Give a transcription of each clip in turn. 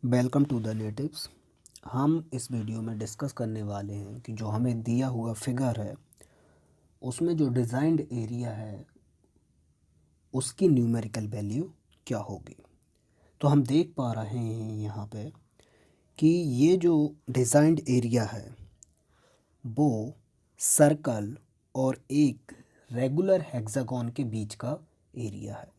Welcome to the natives. हम इस video में डिस्कस करने वाले हैं कि जो हमें दिया हुआ फिगर है उसमें जो डिज़ाइंड एरिया है उसकी न्यूमेरिकल वैल्यू क्या होगी। तो हम देख पा रहे हैं यहाँ पे कि ये जो डिज़ाइंड एरिया है वो सर्कल और एक रेगुलर हेक्सागोन के बीच का एरिया है।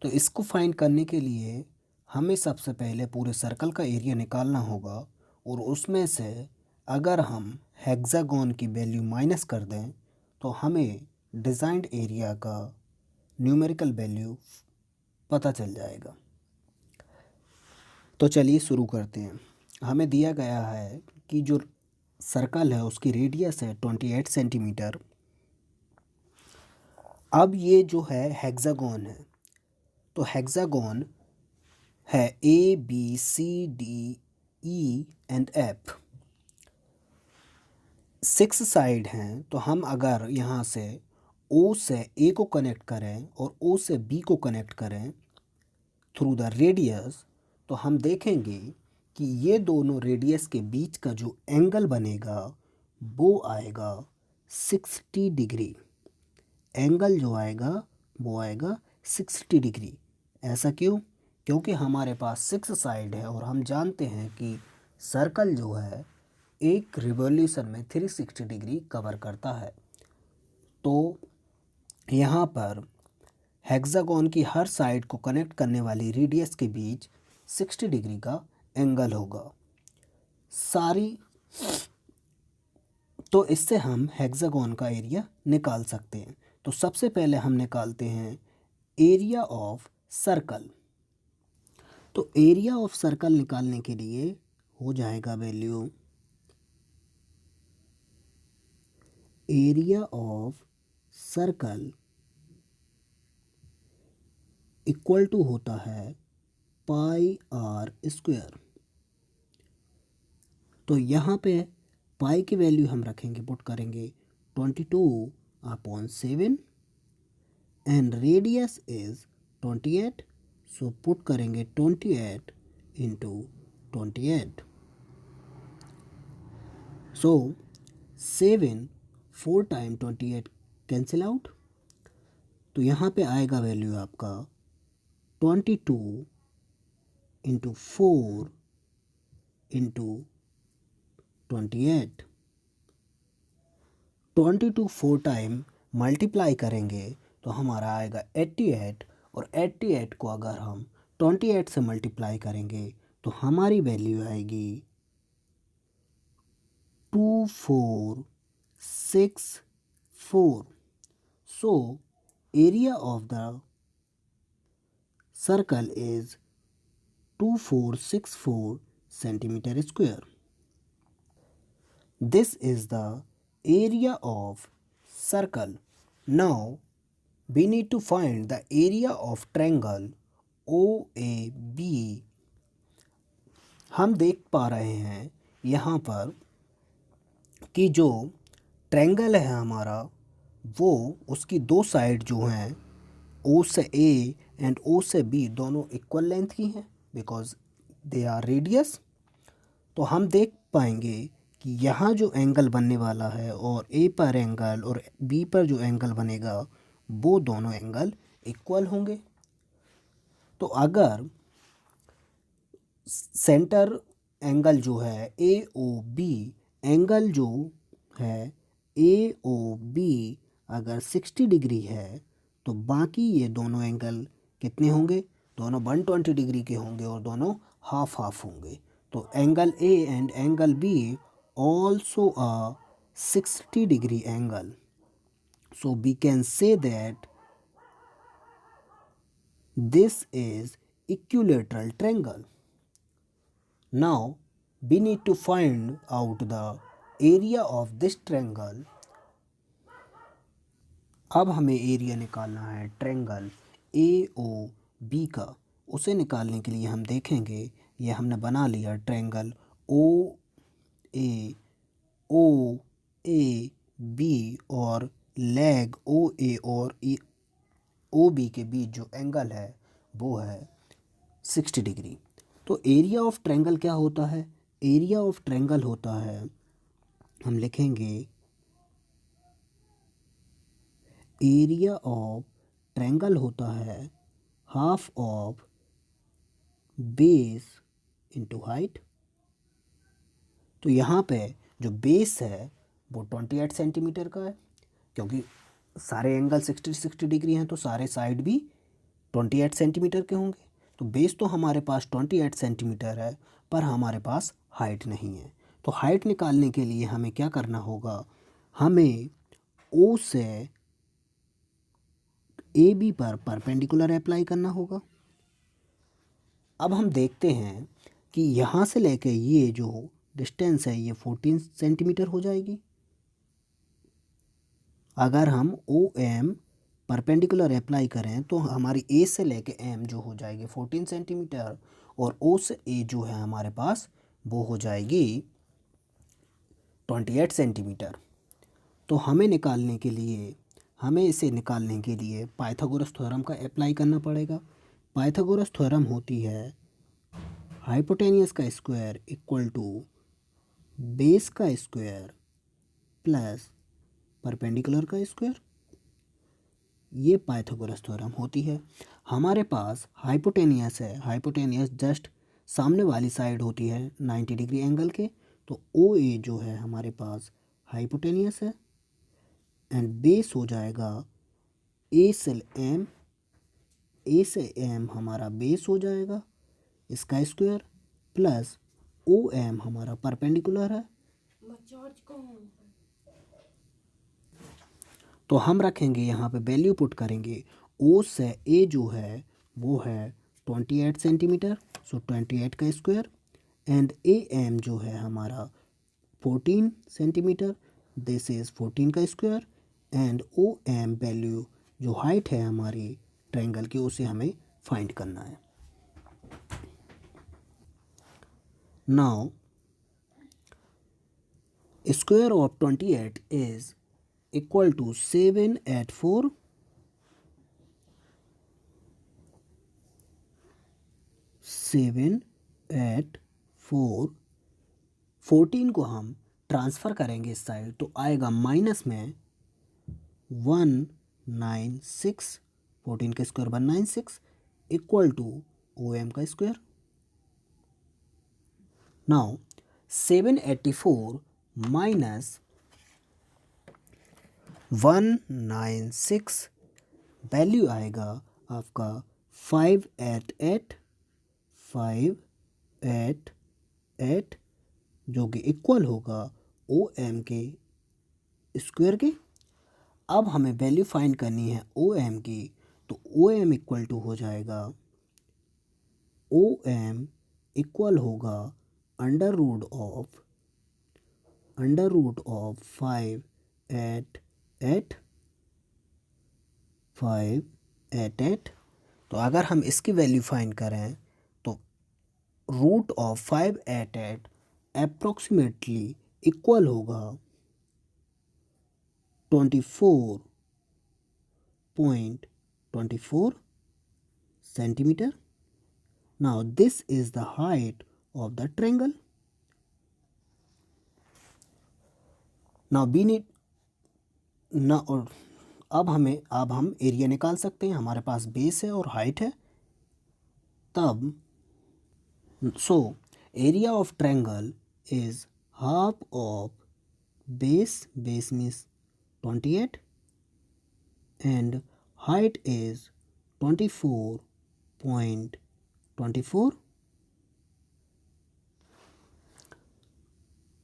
तो इसको फाइंड करने के लिए हमें सबसे पहले पूरे सर्कल का एरिया निकालना होगा और उसमें से अगर हम हेक्सागोन की वैल्यू माइनस कर दें तो हमें डिज़ाइंड एरिया का न्यूमेरिकल वैल्यू पता चल जाएगा। तो चलिए शुरू करते हैं। हमें दिया गया है कि जो सर्कल है उसकी रेडियस है 28 सेंटीमीटर। अब ये जो है हेक्सागोन है, तो हेक्सागोन है A B C D E and F, 6 side हैं। तो हम अगर यहाँ से ओ से ए को कनेक्ट करें और ओ से बी को कनेक्ट करें थ्रू द रेडियस, तो हम देखेंगे कि ये दोनों रेडियस के बीच का जो एंगल बनेगा वो आएगा 60 डिग्री। एंगल जो आएगा वो आएगा 60 डिग्री। ऐसा क्यों? क्योंकि हमारे पास 6 साइड है और हम जानते हैं कि सर्कल जो है एक रिवॉल्यूशन में 360 डिग्री कवर करता है। तो यहाँ पर हेक्सागोन की हर साइड को कनेक्ट करने वाली रेडियस के बीच 60 डिग्री का एंगल होगा सारी। तो इससे हम हेक्सागोन का एरिया निकाल सकते हैं। तो सबसे पहले हम निकालते हैं एरिया ऑफ सर्कल। तो एरिया ऑफ सर्कल निकालने के लिए हो जाएगा value area of circle equal to होता है पाई आर स्क्वायर। तो यहाँ पे पाई की वैल्यू हम रखेंगे, पुट करेंगे 22/7 and radius is 28। So put करेंगे 28 इंटू 28। सो 7 4 टाइम 28 कैंसिल आउट। तो यहाँ पे आएगा वैल्यू आपका 22 इंटू 4 इंटू 28। 22 4 टाइम मल्टीप्लाई करेंगे तो हमारा आएगा 88, और 88 को अगर हम 28 से मल्टीप्लाई करेंगे तो हमारी वैल्यू आएगी 2464। सो area of the circle is 2464 centimeter square. This is the area of circle. Now we need to find the area of triangle OAB. हम देख पा रहे हैं यहाँ पर कि जो ट्रायंगल है हमारा वो उसकी दो साइड जो हैं ओ से ए एंड ओ से बी दोनों इक्वल लेंथ की हैं बिकॉज दे आर रेडियस। तो हम देख पाएंगे कि यहाँ जो एंगल बनने वाला है और ए पर एंगल और बी पर जो एंगल बनेगा वो दोनों एंगल इक्वल होंगे। तो अगर सेंटर एंगल जो है ए ओ बी, एंगल जो है ए ओ बी अगर 60 डिग्री है तो बाकी ये दोनों एंगल कितने होंगे? दोनों 120 डिग्री के होंगे और दोनों हाफ हाफ होंगे। तो angle A and angle B also a 60 degree angle. So we can say that this is equilateral triangle. Now we need to find out the area of this triangle. अब हमें area निकालना है triangle A O B का। उसे निकालने के लिए हम देखेंगे ये हमने बना लिया ट्रायंगल ओ ए बी और लेग ओ ए और ओ बी के बीच जो एंगल है वो है 60 डिग्री। तो एरिया ऑफ ट्रायंगल क्या होता है? एरिया ऑफ ट्रायंगल होता है, हम लिखेंगे एरिया ऑफ ट्रायंगल होता है half of base into height. तो यहाँ पे जो बेस है वो 28 सेंटीमीटर का है, क्योंकि सारे एंगल 60 डिग्री हैं तो सारे साइड भी 28 सेंटीमीटर के होंगे। तो बेस तो हमारे पास 28 सेंटीमीटर है, पर हमारे पास हाइट नहीं है। तो हाइट निकालने के लिए हमें क्या करना होगा? हमें ओ से ए बी पर परपेंडिकुलर अप्लाई करना होगा। अब हम देखते हैं कि यहाँ से लेके ये जो डिस्टेंस है ये 14 सेंटीमीटर हो जाएगी। अगर हम ओ एम परपेंडिकुलर अप्लाई करें तो हमारी ए से लेके एम जो हो जाएगी 14 सेंटीमीटर, और ओ से ए जो है हमारे पास वो हो जाएगी 28 सेंटीमीटर। तो हमें इसे निकालने के लिए पाइथागोरस थ्योरम का अप्लाई करना पड़ेगा। पाइथागोरस थ्योरम होती है हाइपोटेनियस का स्क्वायर इक्वल टू बेस का स्क्वायर प्लस परपेंडिकुलर का स्क्वायर। ये पाइथागोरस थ्योरम होती है। हमारे पास हाइपोटेनियस है, हाइपोटेनियस जस्ट सामने वाली साइड होती है 90 डिग्री एंगल के। तो ओ ए जो है हमारे पास हाइपोटेनियस है, एंड बेस हो जाएगा ए से एम, ए से एम हमारा बेस हो जाएगा इसका स्क्वायर, प्लस ओ एम हमारा परपेंडिकुलर है। तो हम रखेंगे यहाँ पे वैल्यू पुट करेंगे। ओ से ए जो है वो है 28 सेंटीमीटर, सो 28 का स्क्वायर, एंड ए एम जो है हमारा 14 सेंटीमीटर, दिस इज़ 14 का square, and O M value जो हाइट है हमारी ट्रायंगल की उसे हमें फाइंड करना है। Now square of 28 is equal to 7 at 4, 7 at 4। 14 को हम ट्रांसफ़र करेंगे इस साइड तो आएगा माइनस में 196, 14 का square 196 equal to O M का स्क्वायर। नाउ 784 माइनस 196 वैल्यू आएगा आपका 588, 588 जो कि इक्वल होगा ओ एम के स्क्वायर के। अब हमें वैल्यू फाइंड करनी है ओ एम की, तो ओ एम इक्वल टू हो जाएगा, ओ एम इक्वल होगा अंडर रूट ऑफ 588। तो अगर हम इसकी वैल्यू फाइंड करें तो रूट ऑफ 588 अप्रोक्सीमेटली इक्वल होगा 24.24 centimetre. Now this is the height of the triangle. Now we need ना, और अब हम एरिया निकाल सकते हैं। हमारे पास बेस है और हाइट है, तब सो area of triangle is half of base means 28 and height is 24.24।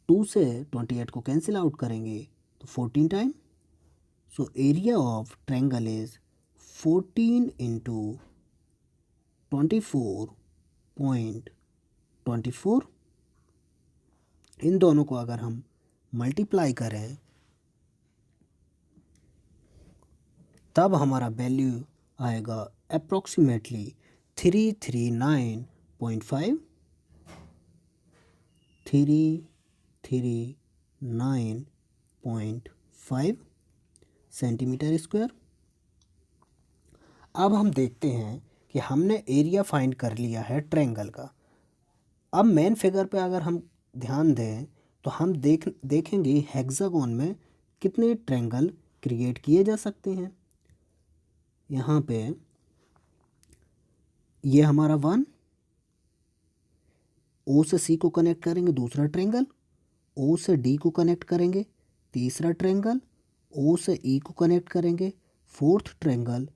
2 से 28 को कैंसिल आउट करेंगे तो 14 time. So area of triangle is 14 into 24.24। इन दोनों को अगर हम मल्टीप्लाई करें तब हमारा वैल्यू आएगा अप्रोक्सीमेटली 339.5, 339.5 सेंटीमीटर स्क्वायर। अब हम देखते हैं कि हमने एरिया फाइंड कर लिया है ट्रायंगल का। अब मेन फिगर पे अगर हम ध्यान दें तो हम देखेंगे हेक्सागोन में कितने ट्रायंगल क्रिएट किए जा सकते हैं। यहाँ पे ये हमारा 1, ओ से सी को कनेक्ट करेंगे दूसरा ट्रायंगल, ओ से डी को कनेक्ट करेंगे तीसरा ट्रायंगल, ओ से ई को कनेक्ट करेंगे फोर्थ ट्रायंगल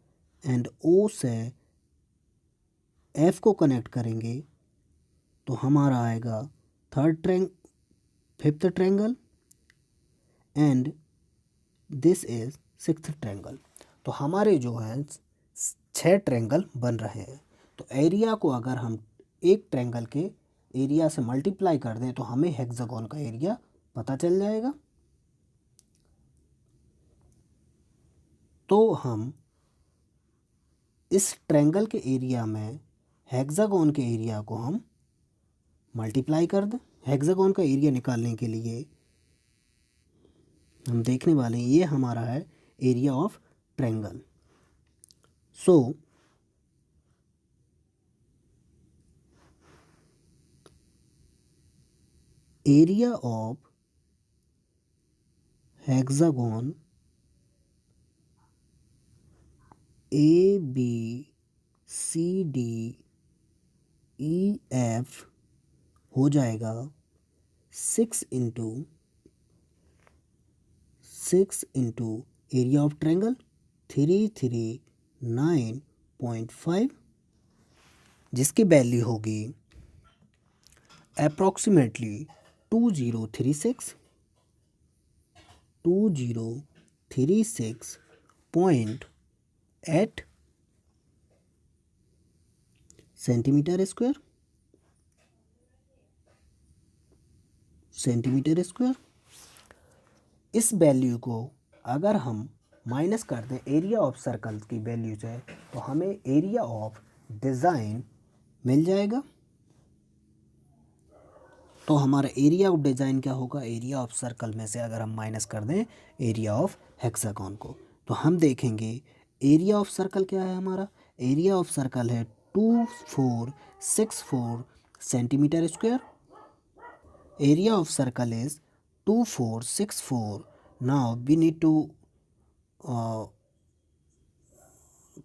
एंड ओ से एफ को कनेक्ट करेंगे तो हमारा आएगा fifth triangle and this is sixth triangle. तो हमारे जो हैं 6 ट्रायंगल बन रहे हैं। तो एरिया को अगर हम एक ट्रायंगल के एरिया से मल्टीप्लाई कर दें तो हमें हेक्सागोन का एरिया पता चल जाएगा। तो हम इस ट्रायंगल के एरिया में हेक्सागोन के एरिया को हम मल्टीप्लाई कर दें। हेक्सागोन का एरिया निकालने के लिए हम देखने वाले हैं ये हमारा है area of triangle. So area of hexagon A B C D E F हो जाएगा 6 इंटू एरिया ऑफ ट्रायंगल 339.5 जिसकी वैल्यू होगी अप्रॉक्सीमेटली 2036.8 सेंटीमीटर स्क्वायर। इस वैल्यू को अगर हम माइनस कर दें एरिया ऑफ सर्कल की वैल्यू से तो हमें एरिया ऑफ डिज़ाइन मिल जाएगा। तो हमारा एरिया ऑफ डिज़ाइन क्या होगा, एरिया ऑफ सर्कल में से अगर हम माइनस कर दें एरिया ऑफ हेक्सागोन को तो हम देखेंगे एरिया ऑफ सर्कल क्या है। हमारा एरिया ऑफ सर्कल है 2464 centimetre square. Area of circle is 2464. Now we need to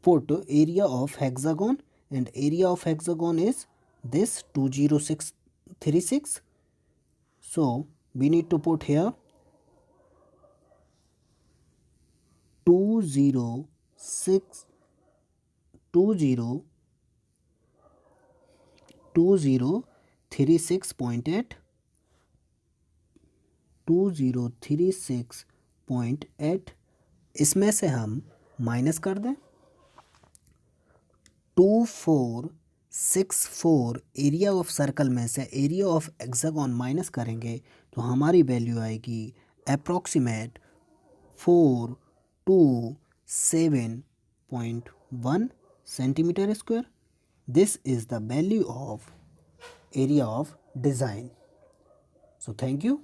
put area of hexagon and area of hexagon is this 20636. So we need to put here 2036.8 2036.8 इसमें से हम minus कर दें 2464 area of circle में से area of hexagon minus करेंगे तो हमारी वैल्यू आएगी approximate 427.1 centimetre square. This is the value of area of design. So thank you.